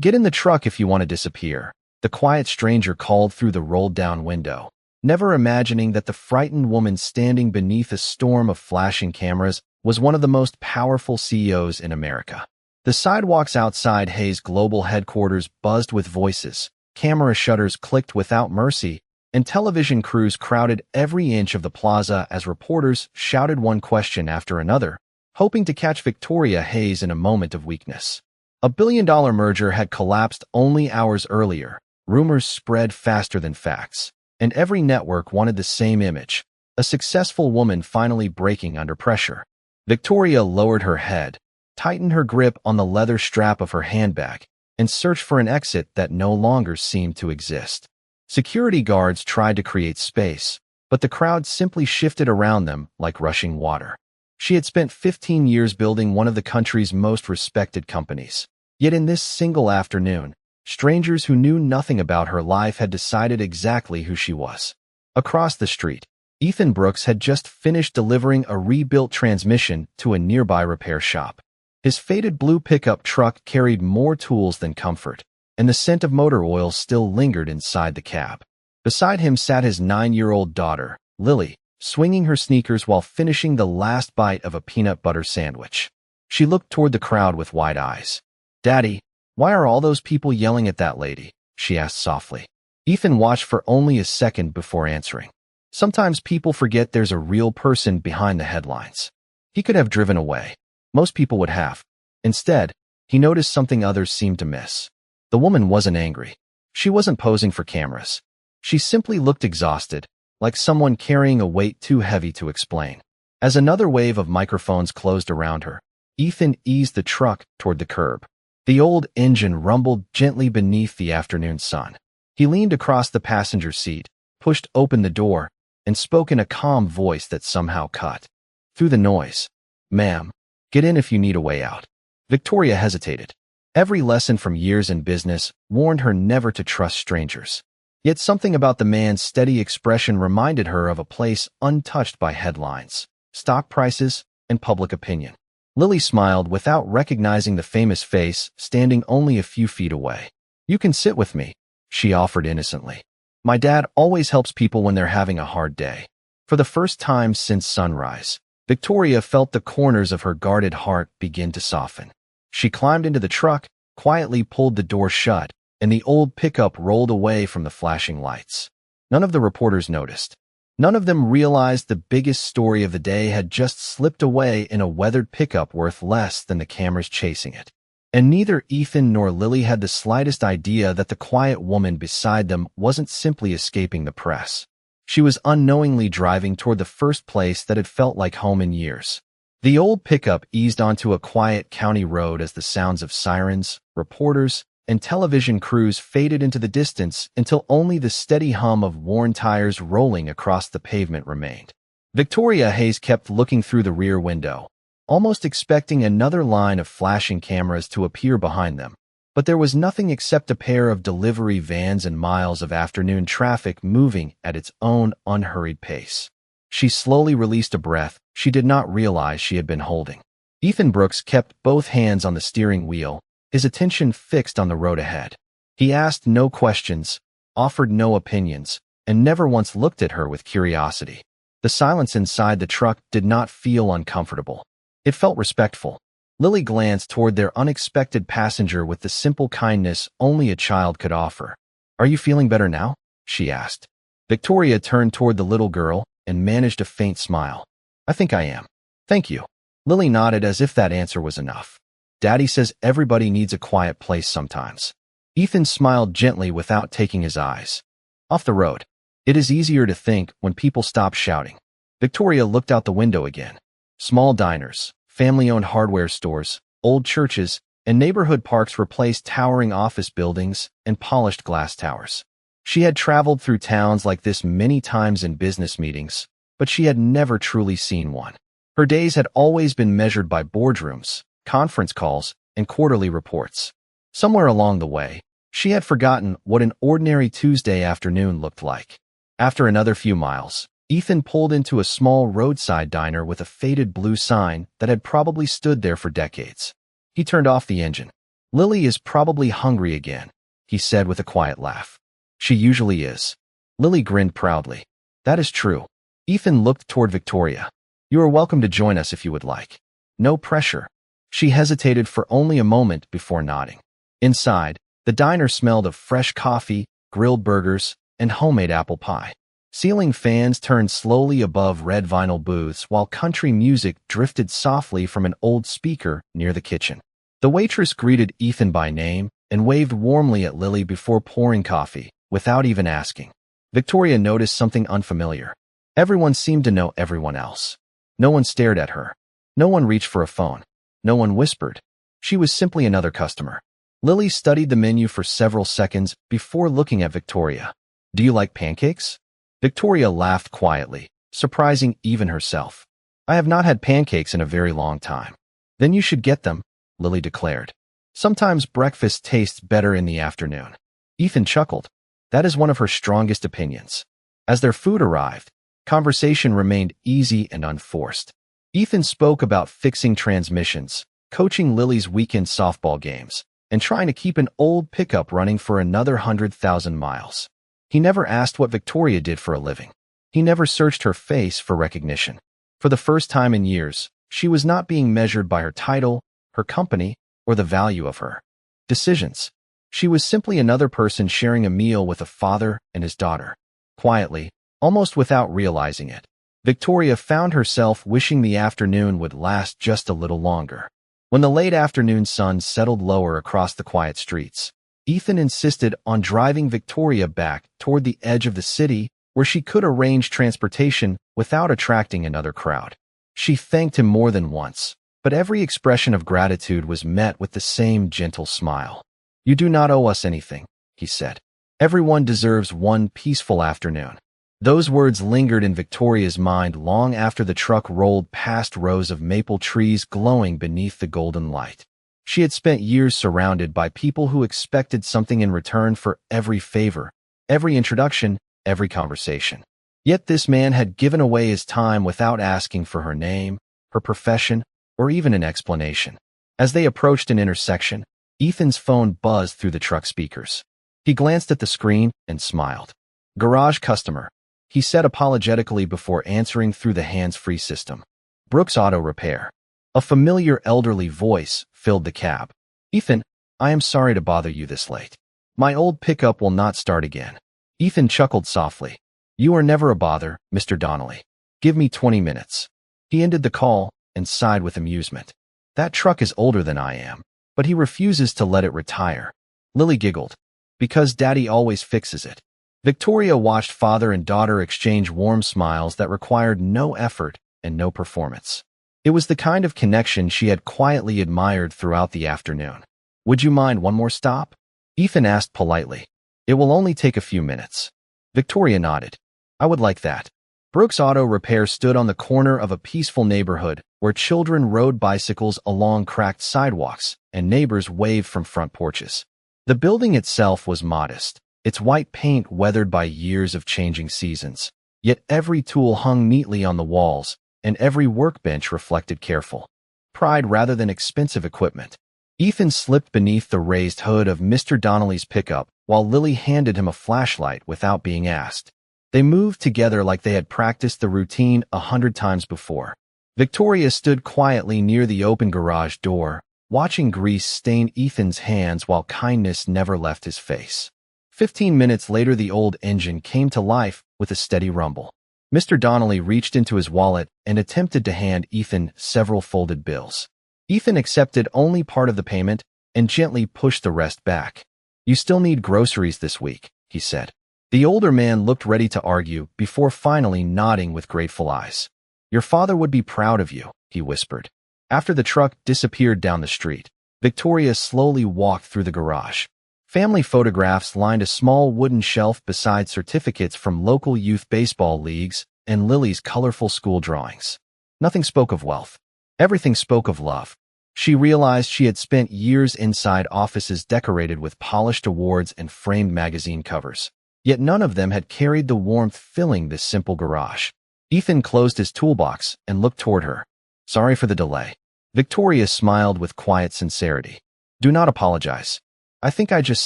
"Get in the truck if you want to disappear," the quiet stranger called through the rolled-down window, never imagining that the frightened woman standing beneath a storm of flashing cameras was one of the most powerful CEOs in America. The sidewalks outside Hayes Global headquarters buzzed with voices, camera shutters clicked without mercy, and television crews crowded every inch of the plaza as reporters shouted one question after another, hoping to catch Victoria Hayes in a moment of weakness. A billion-dollar merger had collapsed only hours earlier. Rumors spread faster than facts, and every network wanted the same image, a successful woman finally breaking under pressure. Victoria lowered her head, tightened her grip on the leather strap of her handbag, and searched for an exit that no longer seemed to exist. Security guards tried to create space, but the crowd simply shifted around them like rushing water. She had spent 15 years building one of the country's most respected companies. Yet in this single afternoon, strangers who knew nothing about her life had decided exactly who she was. Across the street, Ethan Brooks had just finished delivering a rebuilt transmission to a nearby repair shop. His faded blue pickup truck carried more tools than comfort, and the scent of motor oil still lingered inside the cab. Beside him sat his 9-year-old daughter, Lily, swinging her sneakers while finishing the last bite of a peanut butter sandwich. She looked toward the crowd with wide eyes. "Daddy, why are all those people yelling at that lady?" she asked softly. Ethan watched for only a second before answering. Sometimes people forget there's a real person behind the headlines. He could have driven away. Most people would have. Instead, he noticed something others seemed to miss. The woman wasn't angry. She wasn't posing for cameras. She simply looked exhausted, like someone carrying a weight too heavy to explain. As another wave of microphones closed around her, Ethan eased the truck toward the curb. The old engine rumbled gently beneath the afternoon sun. He leaned across the passenger seat, pushed open the door, and spoke in a calm voice that somehow cut through the noise. "Ma'am, get in if you need a way out." Victoria hesitated. Every lesson from years in business warned her never to trust strangers. Yet something about the man's steady expression reminded her of a place untouched by headlines, stock prices, and public opinion. Lily smiled without recognizing the famous face standing only a few feet away. "You can sit with me," she offered innocently. "My dad always helps people when they're having a hard day." For the first time since sunrise, Victoria felt the corners of her guarded heart begin to soften. She climbed into the truck, quietly pulled the door shut, and the old pickup rolled away from the flashing lights. None of the reporters noticed. None of them realized the biggest story of the day had just slipped away in a weathered pickup worth less than the cameras chasing it. And neither Ethan nor Lily had the slightest idea that the quiet woman beside them wasn't simply escaping the press. She was unknowingly driving toward the first place that had felt like home in years. The old pickup eased onto a quiet county road as the sounds of sirens, reporters, and television crews faded into the distance until only the steady hum of worn tires rolling across the pavement remained. Victoria Hayes kept looking through the rear window, almost expecting another line of flashing cameras to appear behind them. But there was nothing except a pair of delivery vans and miles of afternoon traffic moving at its own unhurried pace. She slowly released a breath she did not realize she had been holding. Ethan Brooks kept both hands on the steering wheel, his attention fixed on the road ahead. He asked no questions, offered no opinions, and never once looked at her with curiosity. The silence inside the truck did not feel uncomfortable. It felt respectful. Lily glanced toward their unexpected passenger with the simple kindness only a child could offer. "Are you feeling better now?" she asked. Victoria turned toward the little girl and managed a faint smile. "I think I am. Thank you." Lily nodded as if that answer was enough. "Daddy says everybody needs a quiet place sometimes." Ethan smiled gently without taking his eyes off the road. "It is easier to think when people stop shouting." Victoria looked out the window again. Small diners, family-owned hardware stores, old churches, and neighborhood parks replaced towering office buildings and polished glass towers. She had traveled through towns like this many times in business meetings, but she had never truly seen one. Her days had always been measured by boardrooms, conference calls, and quarterly reports. Somewhere along the way, she had forgotten what an ordinary Tuesday afternoon looked like. After another few miles, Ethan pulled into a small roadside diner with a faded blue sign that had probably stood there for decades. He turned off the engine. Lily is probably hungry again, he said with a quiet laugh. She usually is. Lily grinned proudly. That is true. Ethan looked toward Victoria. You are welcome to join us if you would like. No pressure. She hesitated for only a moment before nodding. Inside, the diner smelled of fresh coffee, grilled burgers, and homemade apple pie. Ceiling fans turned slowly above red vinyl booths while country music drifted softly from an old speaker near the kitchen. The waitress greeted Ethan by name and waved warmly at Lily before pouring coffee, without even asking. Victoria noticed something unfamiliar. Everyone seemed to know everyone else. No one stared at her. No one reached for a phone. No one whispered. She was simply another customer. Lily studied the menu for several seconds before looking at Victoria. Do you like pancakes? Victoria laughed quietly, surprising even herself. I have not had pancakes in a very long time. Then you should get them, Lily declared. Sometimes breakfast tastes better in the afternoon. Ethan chuckled. That is one of her strongest opinions. As their food arrived, conversation remained easy and unforced. Ethan spoke about fixing transmissions, coaching Lily's weekend softball games, and trying to keep an old pickup running for another 100,000 miles. He never asked what Victoria did for a living. He never searched her face for recognition. For the first time in years, she was not being measured by her title, her company, or the value of her decisions. She was simply another person sharing a meal with a father and his daughter. Quietly, almost without realizing it, Victoria found herself wishing the afternoon would last just a little longer. When the late afternoon sun settled lower across the quiet streets, Ethan insisted on driving Victoria back toward the edge of the city where she could arrange transportation without attracting another crowd. She thanked him more than once, but every expression of gratitude was met with the same gentle smile. You do not owe us anything, he said. Everyone deserves one peaceful afternoon. Those words lingered in Victoria's mind long after the truck rolled past rows of maple trees glowing beneath the golden light. She had spent years surrounded by people who expected something in return for every favor, every introduction, every conversation. Yet this man had given away his time without asking for her name, her profession, or even an explanation. As they approached an intersection, Ethan's phone buzzed through the truck speakers. He glanced at the screen and smiled. Garage customer, he said apologetically before answering through the hands-free system. Brooks Auto Repair. A familiar elderly voice filled the cab. Ethan, I am sorry to bother you this late. My old pickup will not start again. Ethan chuckled softly. You are never a bother, Mr. Donnelly. Give me 20 minutes. He ended the call and sighed with amusement. That truck is older than I am, but he refuses to let it retire. Lily giggled. Because Daddy always fixes it. Victoria watched father and daughter exchange warm smiles that required no effort and no performance. It was the kind of connection she had quietly admired throughout the afternoon. Would you mind one more stop? Ethan asked politely. It will only take a few minutes. Victoria nodded. I would like that. Brooks Auto Repair stood on the corner of a peaceful neighborhood where children rode bicycles along cracked sidewalks and neighbors waved from front porches. The building itself was modest, its white paint weathered by years of changing seasons. Yet every tool hung neatly on the walls, and every workbench reflected careful pride rather than expensive equipment. Ethan slipped beneath the raised hood of Mr. Donnelly's pickup while Lily handed him a flashlight without being asked. They moved together like they had practiced the routine 100 times before. Victoria stood quietly near the open garage door, watching grease stain Ethan's hands while kindness never left his face. 15 minutes later, the old engine came to life with a steady rumble. Mr. Donnelly reached into his wallet and attempted to hand Ethan several folded bills. Ethan accepted only part of the payment and gently pushed the rest back. You still need groceries this week, he said. The older man looked ready to argue before finally nodding with grateful eyes. Your father would be proud of you, he whispered. After the truck disappeared down the street, Victoria slowly walked through the garage. Family photographs lined a small wooden shelf beside certificates from local youth baseball leagues and Lily's colorful school drawings. Nothing spoke of wealth. Everything spoke of love. She realized she had spent years inside offices decorated with polished awards and framed magazine covers. Yet none of them had carried the warmth filling this simple garage. Ethan closed his toolbox and looked toward her. Sorry for the delay. Victoria smiled with quiet sincerity. Do not apologize. I think I just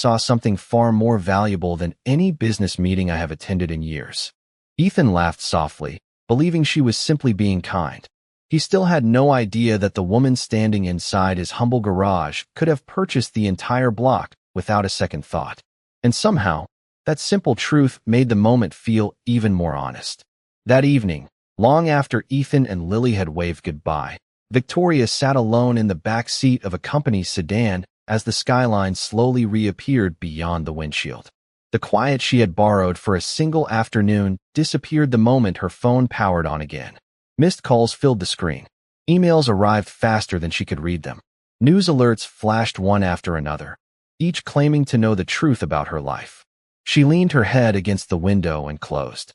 saw something far more valuable than any business meeting I have attended in years. Ethan laughed softly, believing she was simply being kind. He still had no idea that the woman standing inside his humble garage could have purchased the entire block without a second thought. And somehow, that simple truth made the moment feel even more honest. That evening, long after Ethan and Lily had waved goodbye, Victoria sat alone in the back seat of a company sedan as the skyline slowly reappeared beyond the windshield. The quiet she had borrowed for a single afternoon disappeared the moment her phone powered on again. Missed calls filled the screen. Emails arrived faster than she could read them. News alerts flashed one after another, each claiming to know the truth about her life. She leaned her head against the window and closed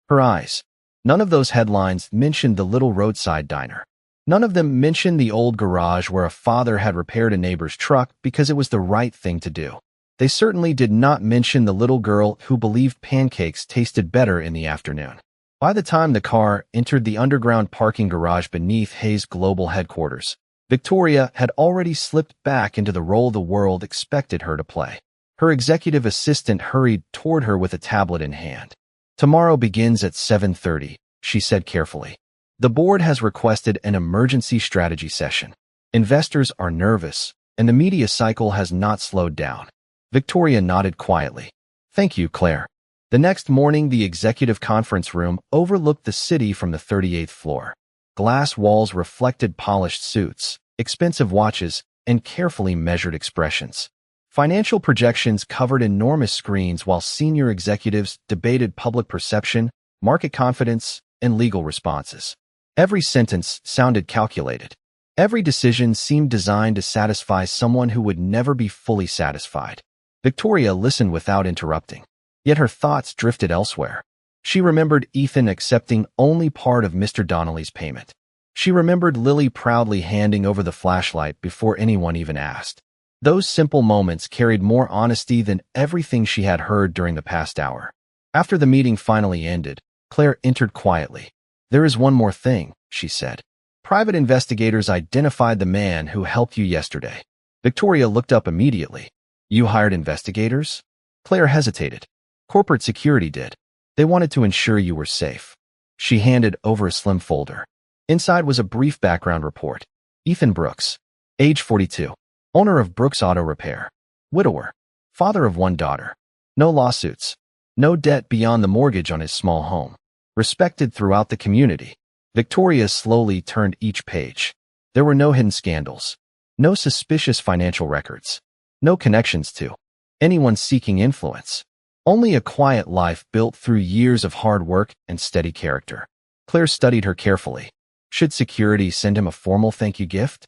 her eyes. None of those headlines mentioned the little roadside diner. None of them mentioned the old garage where a father had repaired a neighbor's truck because it was the right thing to do. They certainly did not mention the little girl who believed pancakes tasted better in the afternoon. By the time the car entered the underground parking garage beneath Hayes Global headquarters, Victoria had already slipped back into the role the world expected her to play. Her executive assistant hurried toward her with a tablet in hand. "Tomorrow begins at 7:30, she said carefully. "The board has requested an emergency strategy session. Investors are nervous, and the media cycle has not slowed down." Victoria nodded quietly. "Thank you, Claire." The next morning, the executive conference room overlooked the city from the 38th floor. Glass walls reflected polished suits, expensive watches, and carefully measured expressions. Financial projections covered enormous screens while senior executives debated public perception, market confidence, and legal responses. Every sentence sounded calculated. Every decision seemed designed to satisfy someone who would never be fully satisfied. Victoria listened without interrupting. Yet her thoughts drifted elsewhere. She remembered Ethan accepting only part of Mr. Donnelly's payment. She remembered Lily proudly handing over the flashlight before anyone even asked. Those simple moments carried more honesty than everything she had heard during the past hour. After the meeting finally ended, Claire entered quietly. "There is one more thing," she said. "Private investigators identified the man who helped you yesterday." Victoria looked up immediately. "You hired investigators?" Claire hesitated. "Corporate security did. They wanted to ensure you were safe." She handed over a slim folder. Inside was a brief background report. Ethan Brooks, age 42, owner of Brooks Auto Repair, widower, father of one daughter. No lawsuits. No debt beyond the mortgage on his small home. Respected throughout the community. Victoria slowly turned each page. There were no hidden scandals. No suspicious financial records. No connections to anyone seeking influence. Only a quiet life built through years of hard work and steady character. Claire studied her carefully. Should security send him a formal thank you gift?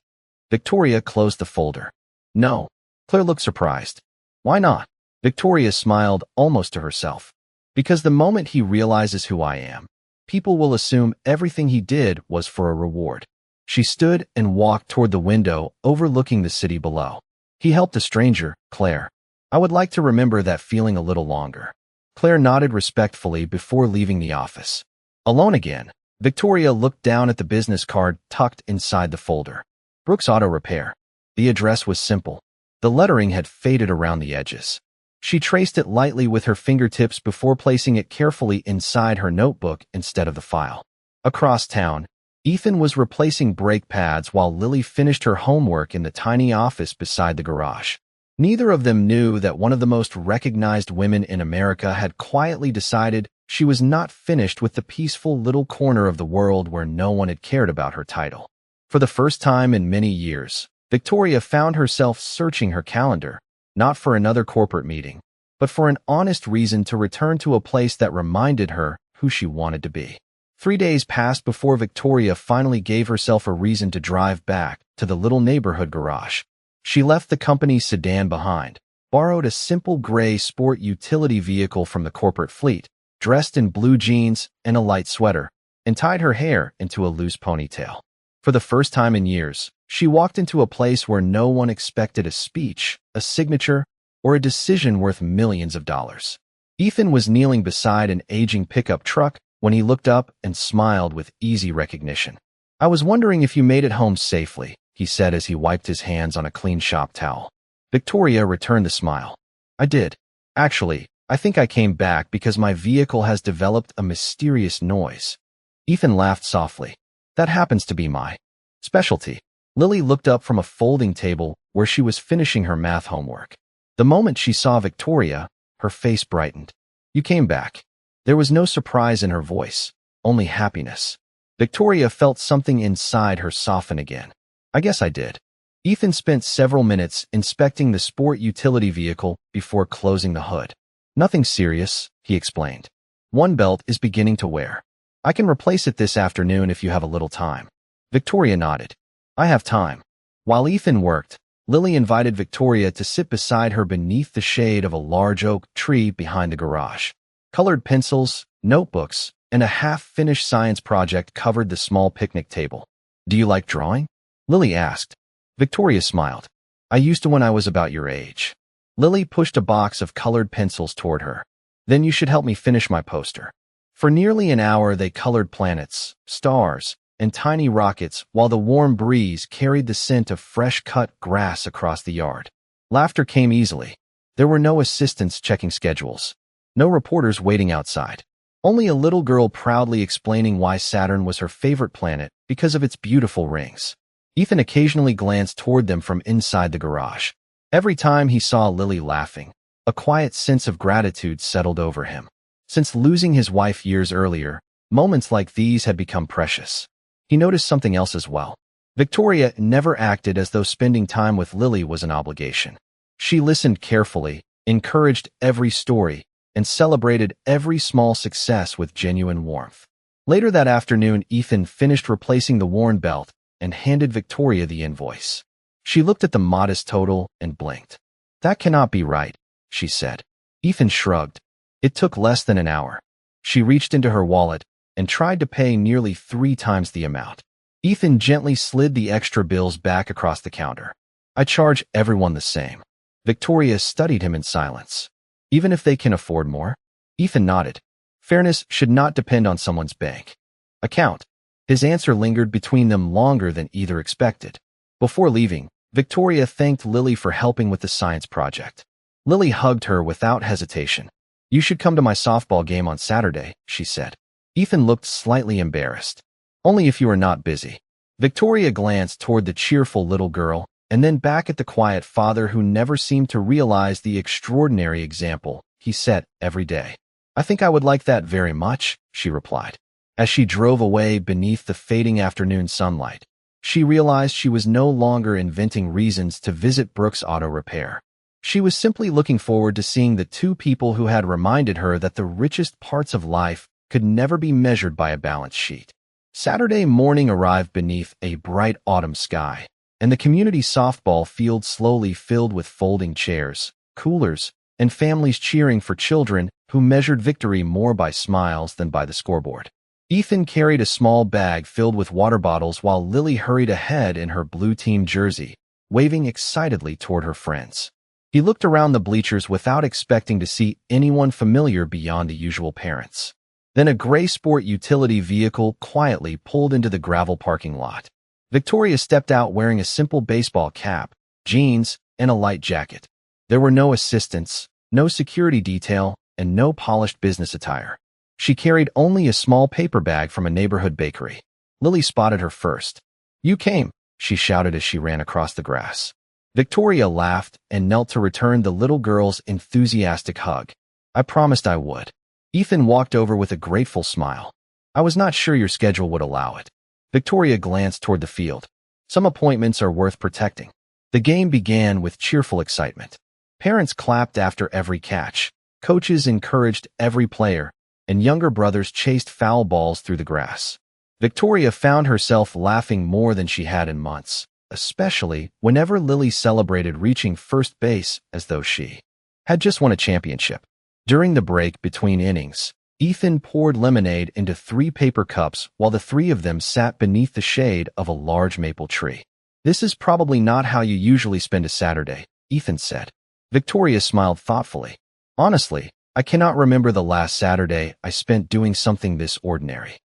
Victoria closed the folder. No. Claire looked surprised. Why not? Victoria smiled almost to herself. Because the moment he realizes who I am, people will assume everything he did was for a reward. She stood and walked toward the window overlooking the city below. He helped a stranger, Claire. I would like to remember that feeling a little longer. Claire nodded respectfully before leaving the office. Alone again, Victoria looked down at the business card tucked inside the folder. Brooks Auto Repair. The address was simple. The lettering had faded around the edges. She traced it lightly with her fingertips before placing it carefully inside her notebook instead of the file. Across town, Ethan was replacing brake pads while Lily finished her homework in the tiny office beside the garage. Neither of them knew that one of the most recognized women in America had quietly decided she was not finished with the peaceful little corner of the world where no one had cared about her title. For the first time in many years, Victoria found herself searching her calendar, not for another corporate meeting, but for an honest reason to return to a place that reminded her who she wanted to be. 3 days passed before Victoria finally gave herself a reason to drive back to the little neighborhood garage. She left the company's sedan behind, borrowed a simple gray sport utility vehicle from the corporate fleet, dressed in blue jeans and a light sweater, and tied her hair into a loose ponytail. For the first time in years, she walked into a place where no one expected a speech, a signature, or a decision worth millions of dollars. Ethan was kneeling beside an aging pickup truck when he looked up and smiled with easy recognition. "I was wondering if you made it home safely," he said as he wiped his hands on a clean shop towel. Victoria returned the smile. I did. Actually, I think I came back because my vehicle has developed a mysterious noise. Ethan laughed softly. That happens to be my specialty. Lily looked up from a folding table where she was finishing her math homework. The moment she saw Victoria, her face brightened. You came back. There was no surprise in her voice, only happiness. Victoria felt something inside her soften again. I guess I did. Ethan spent several minutes inspecting the sport utility vehicle before closing the hood. Nothing serious, he explained. One belt is beginning to wear. I can replace it this afternoon if you have a little time. Victoria nodded. I have time. While Ethan worked, Lily invited Victoria to sit beside her beneath the shade of a large oak tree behind the garage. Colored pencils, notebooks, and a half-finished science project covered the small picnic table. Do you like drawing? Lily asked. Victoria smiled. I used to when I was about your age. Lily pushed a box of colored pencils toward her. Then you should help me finish my poster. For nearly an hour they colored planets, stars, and tiny rockets while the warm breeze carried the scent of fresh-cut grass across the yard. Laughter came easily. There were no assistants checking schedules. No reporters waiting outside. Only a little girl proudly explaining why Saturn was her favorite planet because of its beautiful rings. Ethan occasionally glanced toward them from inside the garage. Every time he saw Lily laughing, a quiet sense of gratitude settled over him. Since losing his wife years earlier, moments like these had become precious. He noticed something else as well. Victoria never acted as though spending time with Lily was an obligation. She listened carefully, encouraged every story, and celebrated every small success with genuine warmth. Later that afternoon, Ethan finished replacing the worn belt and handed Victoria the invoice. She looked at the modest total and blinked. That cannot be right, she said. Ethan shrugged. It took less than an hour. She reached into her wallet and tried to pay nearly 3 times the amount. Ethan gently slid the extra bills back across the counter. I charge everyone the same. Victoria studied him in silence. Even if they can afford more? Ethan nodded. Fairness should not depend on someone's bank account. His answer lingered between them longer than either expected. Before leaving, Victoria thanked Lily for helping with the science project. Lily hugged her without hesitation. You should come to my softball game on Saturday, she said. Ethan looked slightly embarrassed. Only if you are not busy. Victoria glanced toward the cheerful little girl and then back at the quiet father who never seemed to realize the extraordinary example he set every day. I think I would like that very much, she replied. As she drove away beneath the fading afternoon sunlight, she realized she was no longer inventing reasons to visit Brooks Auto Repair. She was simply looking forward to seeing the 2 people who had reminded her that the richest parts of life could never be measured by a balance sheet. Saturday morning arrived beneath a bright autumn sky, and the community softball field slowly filled with folding chairs, coolers, and families cheering for children who measured victory more by smiles than by the scoreboard. Ethan carried a small bag filled with water bottles while Lily hurried ahead in her blue team jersey, waving excitedly toward her friends. He looked around the bleachers without expecting to see anyone familiar beyond the usual parents. Then a gray sport utility vehicle quietly pulled into the gravel parking lot. Victoria stepped out wearing a simple baseball cap, jeans, and a light jacket. There were no assistants, no security detail, and no polished business attire. She carried only a small paper bag from a neighborhood bakery. Lily spotted her first. You came, she shouted as she ran across the grass. Victoria laughed and knelt to return the little girl's enthusiastic hug. I promised I would. Ethan walked over with a grateful smile. I was not sure your schedule would allow it. Victoria glanced toward the field. Some appointments are worth protecting. The game began with cheerful excitement. Parents clapped after every catch. Coaches encouraged every player, and younger brothers chased foul balls through the grass. Victoria found herself laughing more than she had in months, especially whenever Lily celebrated reaching first base as though she had just won a championship. During the break between innings, Ethan poured lemonade into 3 paper cups while the 3 of them sat beneath the shade of a large maple tree. This is probably not how you usually spend a Saturday, Ethan said. Victoria smiled thoughtfully. Honestly, I cannot remember the last Saturday I spent doing something this ordinary.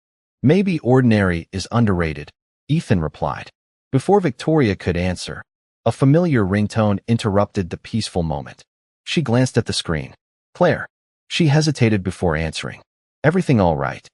Maybe ordinary is underrated, Ethan replied. Before Victoria could answer, A familiar ringtone interrupted the peaceful moment. She glanced at the screen. Claire. She hesitated before answering. Everything all right?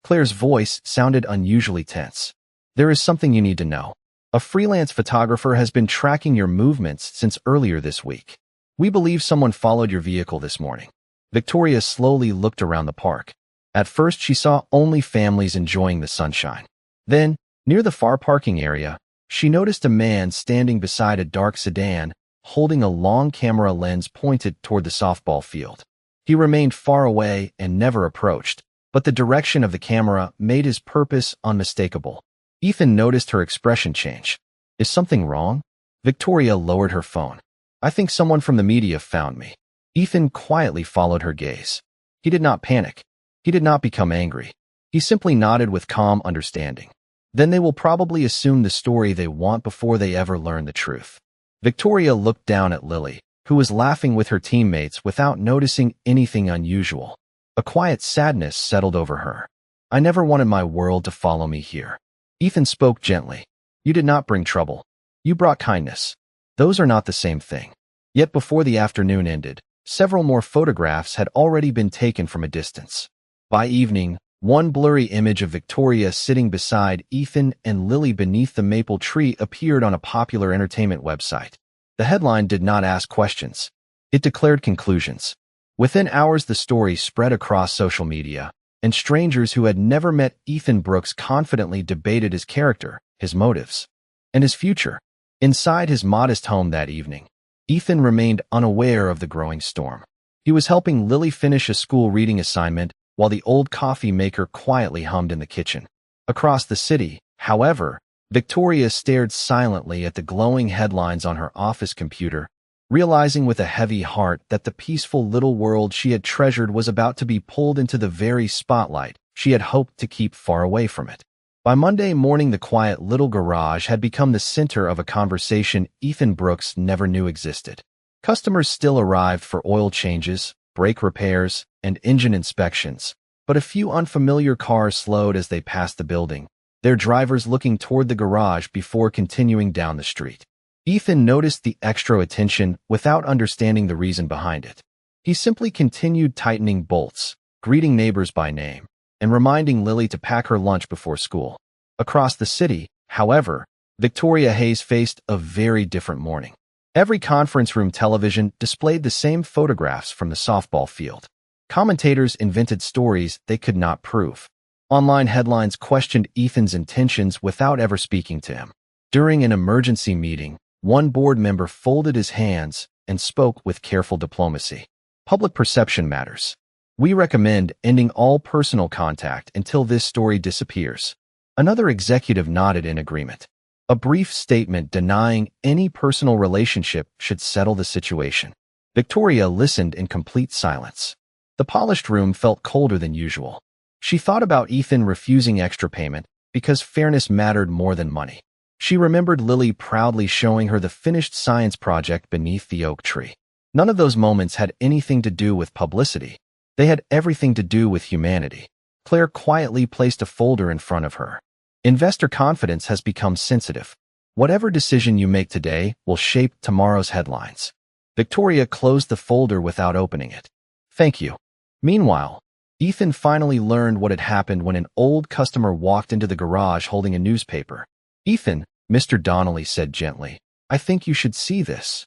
Claire's voice sounded unusually tense. There is something you need to know. A freelance photographer has been tracking your movements since earlier this week. We believe someone followed your vehicle this morning. Victoria slowly looked around the park. At first, she saw only families enjoying the sunshine. Then, near the far parking area, she noticed a man standing beside a dark sedan, holding a long camera lens pointed toward the softball field. He remained far away and never approached, but the direction of the camera made his purpose unmistakable. Ethan noticed her expression change. Is something wrong? Victoria lowered her phone. I think someone from the media found me. Ethan quietly followed her gaze. He did not panic. He did not become angry. He simply nodded with calm understanding. Then they will probably assume the story they want before they ever learn the truth. Victoria looked down at Lily, who was laughing with her teammates without noticing anything unusual. A quiet sadness settled over her. I never wanted my world to follow me here. Ethan spoke gently. You did not bring trouble. You brought kindness. Those are not the same thing. Yet before the afternoon ended, several more photographs had already been taken from a distance. By evening, one blurry image of Victoria sitting beside Ethan and Lily beneath the maple tree appeared on a popular entertainment website. The headline did not ask questions. It declared conclusions. Within hours, the story spread across social media, and strangers who had never met Ethan Brooks confidently debated his character, his motives, and his future. Inside his modest home that evening, Ethan remained unaware of the growing storm. He was helping Lily finish a school reading assignment while the old coffee maker quietly hummed in the kitchen. Across the city, however, Victoria stared silently at the glowing headlines on her office computer, realizing with a heavy heart that the peaceful little world she had treasured was about to be pulled into the very spotlight she had hoped to keep far away from it. By Monday morning, the quiet little garage had become the center of a conversation Ethan Brooks never knew existed. Customers still arrived for oil changes, brake repairs, and engine inspections, but a few unfamiliar cars slowed as they passed the building, their drivers looking toward the garage before continuing down the street. Ethan noticed the extra attention without understanding the reason behind it. He simply continued tightening bolts, greeting neighbors by name, and reminding Lily to pack her lunch before school. Across the city, however, Victoria Hayes faced a very different morning. Every conference room television displayed the same photographs from the softball field. Commentators invented stories they could not prove. Online headlines questioned Ethan's intentions without ever speaking to him. During an emergency meeting, one board member folded his hands and spoke with careful diplomacy. Public perception matters. We recommend ending all personal contact until this story disappears. Another executive nodded in agreement. A brief statement denying any personal relationship should settle the situation. Victoria listened in complete silence. The polished room felt colder than usual. She thought about Ethan refusing extra payment because fairness mattered more than money. She remembered Lily proudly showing her the finished science project beneath the oak tree. None of those moments had anything to do with publicity. They had everything to do with humanity. Claire quietly placed a folder in front of her. Investor confidence has become sensitive. Whatever decision you make today will shape tomorrow's headlines. Victoria closed the folder without opening it. Thank you. Meanwhile, Ethan finally learned what had happened when an old customer walked into the garage holding a newspaper. Ethan, Mr. Donnelly said gently, I think you should see this.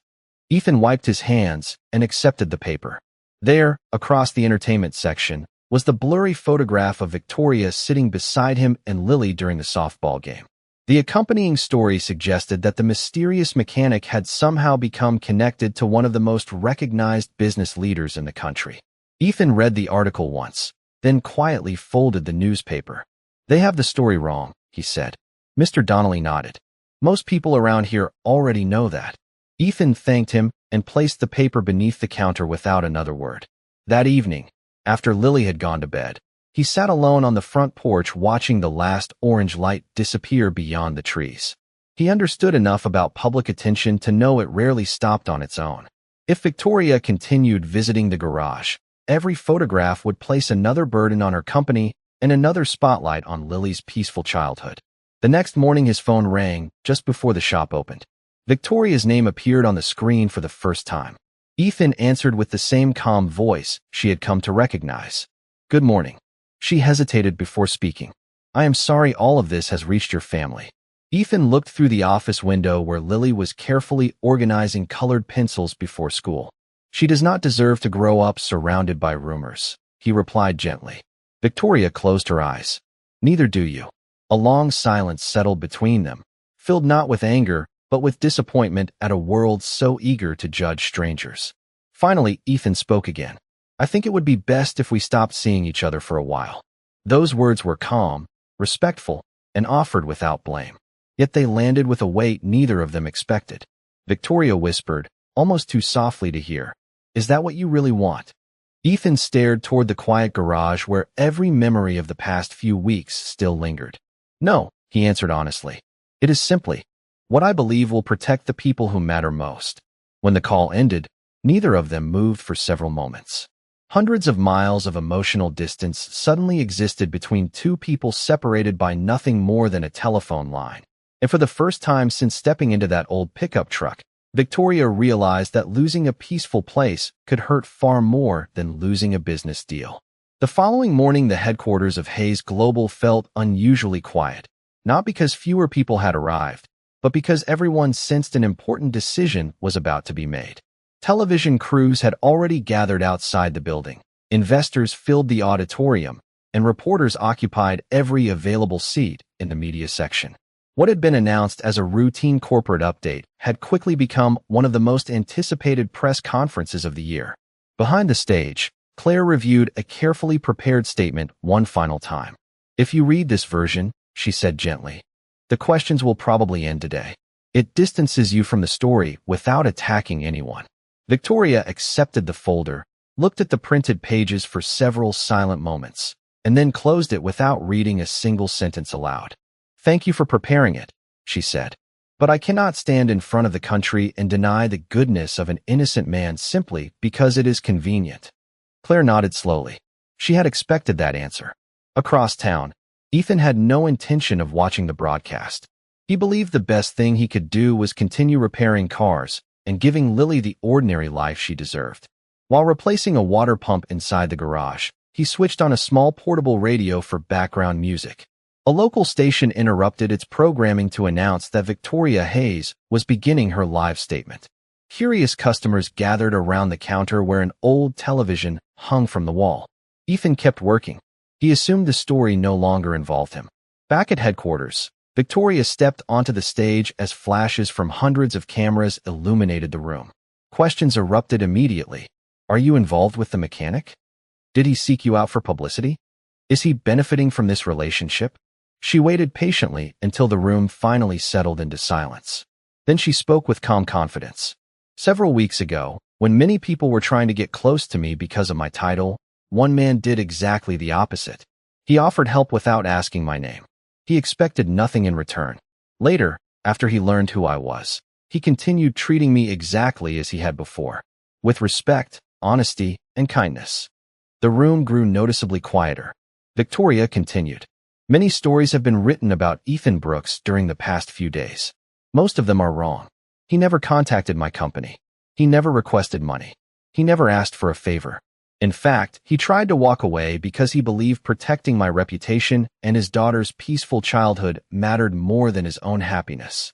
Ethan wiped his hands and accepted the paper. There, across the entertainment section, was the blurry photograph of Victoria sitting beside him and Lily during the softball game. The accompanying story suggested that the mysterious mechanic had somehow become connected to one of the most recognized business leaders in the country. Ethan read the article once, then quietly folded the newspaper. They have the story wrong, he said. Mr. Donnelly nodded. Most people around here already know that. Ethan thanked him and placed the paper beneath the counter without another word. That evening, after Lily had gone to bed, he sat alone on the front porch watching the last orange light disappear beyond the trees. He understood enough about public attention to know it rarely stopped on its own. If Victoria continued visiting the garage, every photograph would place another burden on her company and another spotlight on Lily's peaceful childhood. The next morning his phone rang just before the shop opened. Victoria's name appeared on the screen for the first time. Ethan answered with the same calm voice she had come to recognize. "Good morning." She hesitated before speaking. "I am sorry all of this has reached your family." Ethan looked through the office window where Lily was carefully organizing colored pencils before school. "She does not deserve to grow up surrounded by rumors," he replied gently. Victoria closed her eyes. "Neither do you." A long silence settled between them, filled not with anger, but with disappointment at a world so eager to judge strangers. Finally, Ethan spoke again. "I think it would be best if we stopped seeing each other for a while." Those words were calm, respectful, and offered without blame. Yet they landed with a weight neither of them expected. Victoria whispered, almost too softly to hear, "Is that what you really want?" Ethan stared toward the quiet garage where every memory of the past few weeks still lingered. "No," he answered honestly. "It is simply what I believe will protect the people who matter most." When the call ended, neither of them moved for several moments. Hundreds of miles of emotional distance suddenly existed between two people separated by nothing more than a telephone line. And for the first time since stepping into that old pickup truck, Victoria realized that losing a peaceful place could hurt far more than losing a business deal. The following morning, the headquarters of Hayes Global felt unusually quiet, not because fewer people had arrived, but because everyone sensed an important decision was about to be made. Television crews had already gathered outside the building, investors filled the auditorium, and reporters occupied every available seat in the media section. What had been announced as a routine corporate update had quickly become one of the most anticipated press conferences of the year. Behind the stage, Claire reviewed a carefully prepared statement one final time. "If you read this version," she said gently, "the questions will probably end today." It distances you from the story without attacking anyone. Victoria accepted the folder, looked at the printed pages for several silent moments, and then closed it without reading a single sentence aloud. "Thank you for preparing it," she said. "But I cannot stand in front of the country and deny the goodness of an innocent man simply because it is convenient." Claire nodded slowly. She had expected that answer. Across town, Ethan had no intention of watching the broadcast. He believed the best thing he could do was continue repairing cars and giving Lily the ordinary life she deserved. While replacing a water pump inside the garage, he switched on a small portable radio for background music. A local station interrupted its programming to announce that Victoria Hayes was beginning her live statement. Curious customers gathered around the counter where an old television hung from the wall. Ethan kept working. He assumed the story no longer involved him. Back at headquarters, Victoria stepped onto the stage as flashes from hundreds of cameras illuminated the room. Questions erupted immediately. "Are you involved with the mechanic? Did he seek you out for publicity? Is he benefiting from this relationship?" She waited patiently until the room finally settled into silence. Then she spoke with calm confidence. "Several weeks ago, when many people were trying to get close to me because of my title, one man did exactly the opposite. He offered help without asking my name. He expected nothing in return. Later, after he learned who I was, he continued treating me exactly as he had before, with respect, honesty, and kindness." The room grew noticeably quieter. Victoria continued. "Many stories have been written about Ethan Brooks during the past few days. Most of them are wrong. He never contacted my company. He never requested money. He never asked for a favor. In fact, he tried to walk away because he believed protecting my reputation and his daughter's peaceful childhood mattered more than his own happiness."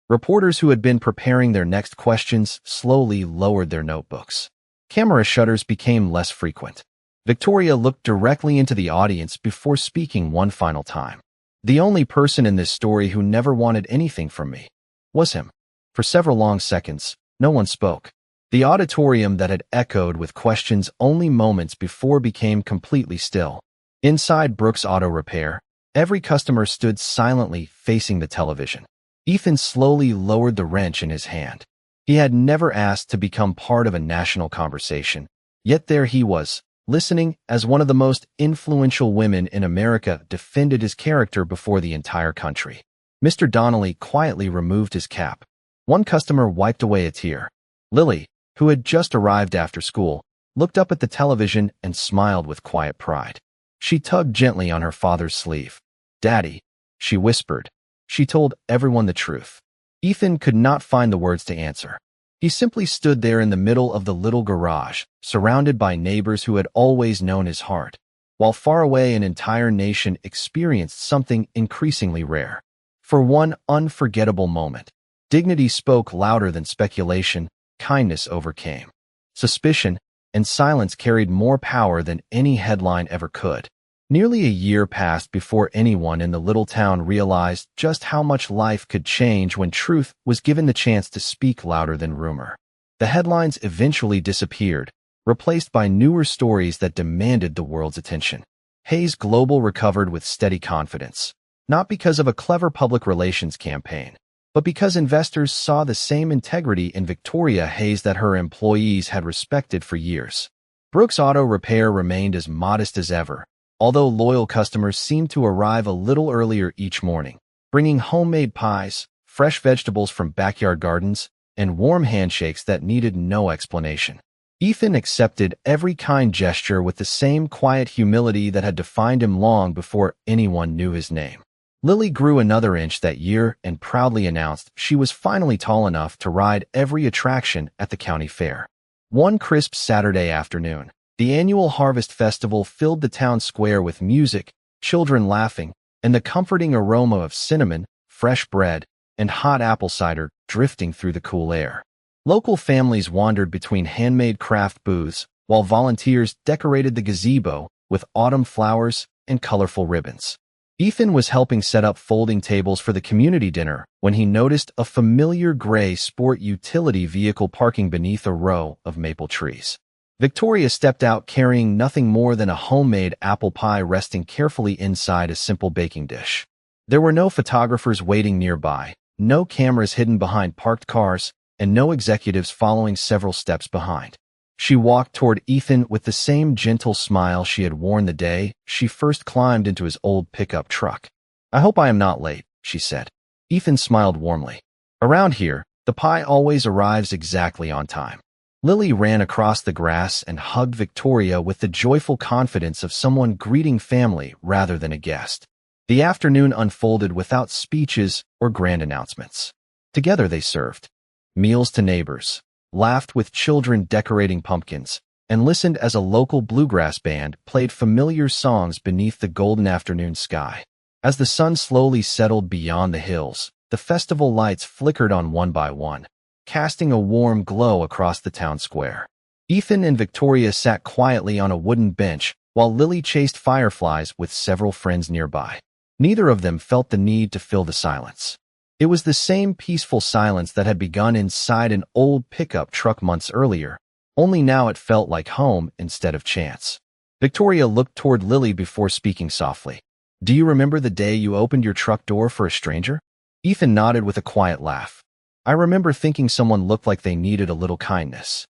Reporters who had been preparing their next questions slowly lowered their notebooks. Camera shutters became less frequent. Victoria looked directly into the audience before speaking one final time. "The only person in this story who never wanted anything from me was him." For several long seconds, no one spoke. The auditorium that had echoed with questions only moments before became completely still. Inside Brooks Auto Repair, every customer stood silently facing the television. Ethan slowly lowered the wrench in his hand. He had never asked to become part of a national conversation, yet there he was, listening as one of the most influential women in America defended his character before the entire country. Mr. Donnelly quietly removed his cap. One customer wiped away a tear. Lily, who had just arrived after school, looked up at the television and smiled with quiet pride. She tugged gently on her father's sleeve. "Daddy," she whispered. She told everyone the truth. Ethan could not find the words to answer. He simply stood there in the middle of the little garage, surrounded by neighbors who had always known his heart, while far away an entire nation experienced something increasingly rare. For one unforgettable moment, dignity spoke louder than speculation, kindness overcame. Suspicion and silence carried more power than any headline ever could. Nearly a year passed before anyone in the little town realized just how much life could change when truth was given the chance to speak louder than rumor. The headlines eventually disappeared, replaced by newer stories that demanded the world's attention. Hayes Global recovered with steady confidence, not because of a clever public relations campaign, but because investors saw the same integrity in Victoria Hayes that her employees had respected for years. Brooks Auto Repair remained as modest as ever, although loyal customers seemed to arrive a little earlier each morning, bringing homemade pies, fresh vegetables from backyard gardens, and warm handshakes that needed no explanation. Ethan accepted every kind gesture with the same quiet humility that had defined him long before anyone knew his name. Lily grew another inch that year and proudly announced she was finally tall enough to ride every attraction at the county fair. One crisp Saturday afternoon, the annual Harvest Festival filled the town square with music, children laughing, and the comforting aroma of cinnamon, fresh bread, and hot apple cider drifting through the cool air. Local families wandered between handmade craft booths, while volunteers decorated the gazebo with autumn flowers and colorful ribbons. Ethan was helping set up folding tables for the community dinner when he noticed a familiar gray sport utility vehicle parking beneath a row of maple trees. Victoria stepped out carrying nothing more than a homemade apple pie resting carefully inside a simple baking dish. There were no photographers waiting nearby, no cameras hidden behind parked cars, and no executives following several steps behind. She walked toward Ethan with the same gentle smile she had worn the day she first climbed into his old pickup truck. "I hope I am not late," she said. Ethan smiled warmly. "Around here, the pie always arrives exactly on time." Lily ran across the grass and hugged Victoria with the joyful confidence of someone greeting family rather than a guest. The afternoon unfolded without speeches or grand announcements. Together they served meals to neighbors, laughed with children decorating pumpkins, and listened as a local bluegrass band played familiar songs beneath the golden afternoon sky. As the sun slowly settled beyond the hills, the festival lights flickered on one by one, casting a warm glow across the town square. Ethan and Victoria sat quietly on a wooden bench while Lily chased fireflies with several friends nearby. Neither of them felt the need to fill the silence. It was the same peaceful silence that had begun inside an old pickup truck months earlier, only now it felt like home instead of chance. Victoria looked toward Lily before speaking softly. "Do you remember the day you opened your truck door for a stranger?" Ethan nodded with a quiet laugh. "I remember thinking someone looked like they needed a little kindness."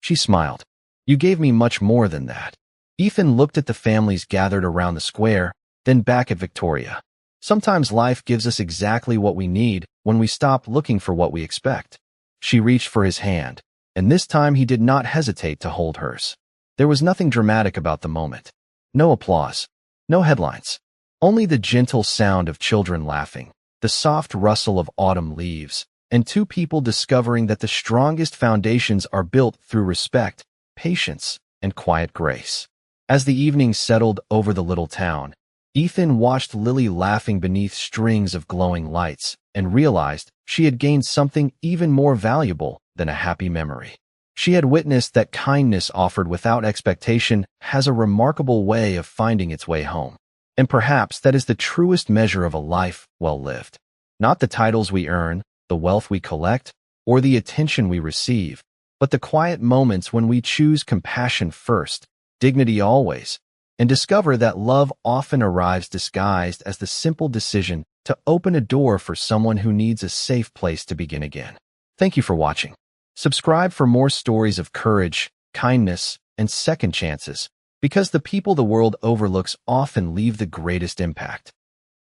She smiled. "You gave me much more than that." Ethan looked at the families gathered around the square, then back at Victoria. "Sometimes life gives us exactly what we need when we stop looking for what we expect." She reached for his hand, and this time he did not hesitate to hold hers. There was nothing dramatic about the moment. No applause, no headlines, only the gentle sound of children laughing, the soft rustle of autumn leaves, and two people discovering that the strongest foundations are built through respect, patience, and quiet grace. As the evening settled over the little town, Ethan watched Lily laughing beneath strings of glowing lights and realized she had gained something even more valuable than a happy memory. She had witnessed that kindness offered without expectation has a remarkable way of finding its way home. And perhaps that is the truest measure of a life well lived. Not the titles we earn, the wealth we collect, or the attention we receive, but the quiet moments when we choose compassion first, dignity always, and discover that love often arrives disguised as the simple decision to open a door for someone who needs a safe place to begin again. Thank you for watching. Subscribe for more stories of courage, kindness, and second chances, because the people the world overlooks often leave the greatest impact.